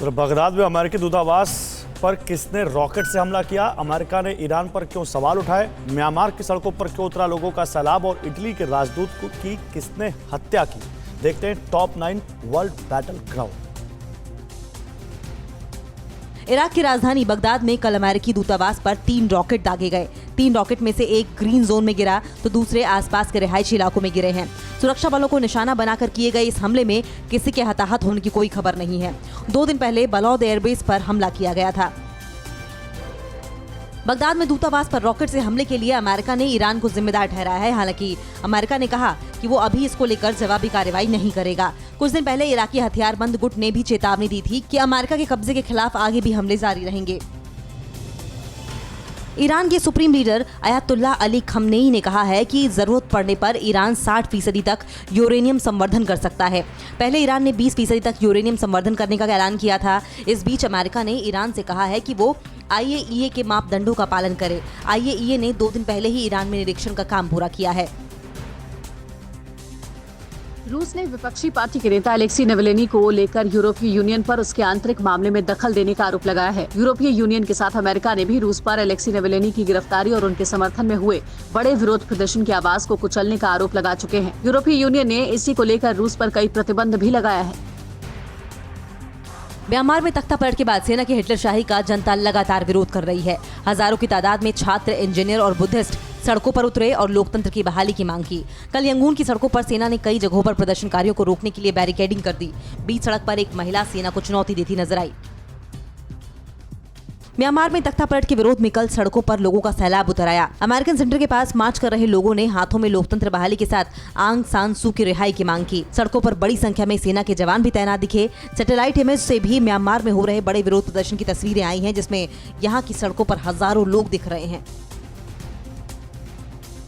तो बगदाद में अमेरिकी दूतावास पर किसने रॉकेट से हमला किया? अमेरिका ने ईरान पर क्यों सवाल उठाए? म्यांमार की सड़कों पर क्यों उतरा लोगों का सैलाब? और इटली के राजदूत की किसने हत्या की? देखते हैं top 9 world battle ground. Iraq की राजधानी बगदाद में कल अमेरिकी दूतावास पर 3 रॉकेट दागे गए। 3 रॉकेट में से एक ग्रीन जोन में गिरा तो दूसरे आसपास के रिहायशी इलाकों में गिरे हैं। सुरक्षा बलों को निशाना बनाकर किए गए इस हमले में किसी के हताहत होने की कोई खबर नहीं है। 2 दिन पहले बलौद एयरबेस पर हमला किया गया था। बगदाद में दूतावास पर रॉकेट से हमले के लिए अमेरिका ने ईरान को जिम्मेदार ठहराया है। हालांकि अमेरिका ने कहा कि वो अभी इसको लेकर जवाबी कार्रवाई नहीं करेगा। कुछ दिन पहले इराकी हथियारबंद गुट ने भी चेतावनी दी थी कि अमेरिका के कब्जे के खिलाफ आगे भी हमले जारी रहेंगे। ईरान के supreme leader Ayatollah Ali Khamenei ने कहा है कि जरूरत पड़ने पर ईरान 60% तक यूरेनियम संवर्धन कर सकता है। पहले ईरान ने 20% तक यूरेनियम संवर्धन करने का ऐलान किया था। इस बीच अमेरिका ने ईरान से कहा है कि वो IAEA के मापदंडों का पालन करे। IAEA ने 2 दिन पहले ही ईरान में निरीक्षण का काम पूरा किया है। रूस ने विपक्षी पार्टी के नेता अलेक्सी नावल्नी को लेकर यूरोपीय यूनियन पर उसके आंतरिक मामले में दखल देने का आरोप लगाया है। यूरोपीय यूनियन के साथ अमेरिका ने भी रूस पर अलेक्सी नावल्नी की गिरफ्तारी और उनके समर्थन में हुए बड़े विरोध प्रदर्शन की आवाज को कुचलने का आरोप लगा चुके हैं। यूरोपीय यूनियन ने इसी को लेकर रूस पर कई प्रतिबंध भी लगाया है। म्यांमार में तख्तापलट के बाद सेना की हिटलरशाही का जनता लगातार विरोध कर रही है। हजारों की तादाद में छात्र, इंजीनियर और बुद्धिस्ट सड़कों पर उतरे और लोकतंत्र की बहाली की मांग की। कल यंगून की सड़कों पर सेना ने कई जगहों पर प्रदर्शनकारियों को रोकने के लिए बैरिकेडिंग कर दी। बीच सड़क पर एक महिला सेना को चुनौती देती नजर आई। म्यांमार में तख्तापलट के विरोध में कल सड़कों पर लोगों का सैलाब उतर आया। अमेरिकन सेंटर के पास मार्च कर रहे लोगों ने हाथों में लोकतंत्र बहाली के साथ आंग सान सू की रिहाई की मांग की। सड़कों पर बड़ी संख्या में सेना के जवान भी तैनात दिखे। सैटेलाइट इमेज से भी म्यांमार में हो रहे बड़े विरोध प्रदर्शन की तस्वीरें आई हैं, जिसमें यहाँ की सड़कों पर हजारों लोग दिख रहे हैं।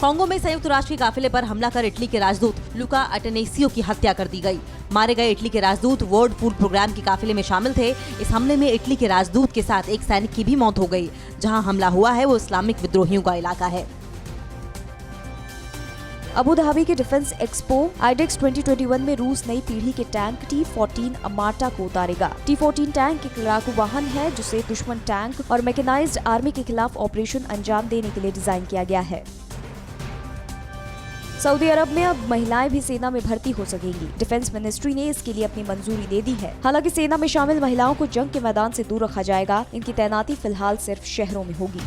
कांगो में संयुक्त राष्ट्र के काफिले पर हमला कर इटली के राजदूत लुका अटेनेसियो की हत्या कर दी गई। मारे गए इटली के राजदूत वर्ल्ड फूड प्रोग्राम के काफिले में शामिल थे। इस हमले में इटली के राजदूत के साथ एक सैनिक की भी मौत हो गई। जहां हमला हुआ है वो इस्लामिक विद्रोहियों का इलाका है। अबू धाबी के डिफेंस एक्सपो आइडेक्स 2021 में रूस नई पीढ़ी के टैंक T-14 अमार्टा को उतारेगा। T-14 टैंक एक लड़ाकू वाहन है जिसे दुश्मन टैंक और मैकेनाइज्ड आर्मी के खिलाफ ऑपरेशन अंजाम देने के लिए डिजाइन किया गया है। सऊदी अरब में अब महिलाएं भी सेना में भर्ती हो सकेंगी। डिफेंस मिनिस्ट्री ने इसके लिए अपनी मंजूरी दे दी है। हालांकि सेना में शामिल महिलाओं को जंग के मैदान से दूर रखा जाएगा। इनकी तैनाती फिलहाल सिर्फ शहरों में होगी।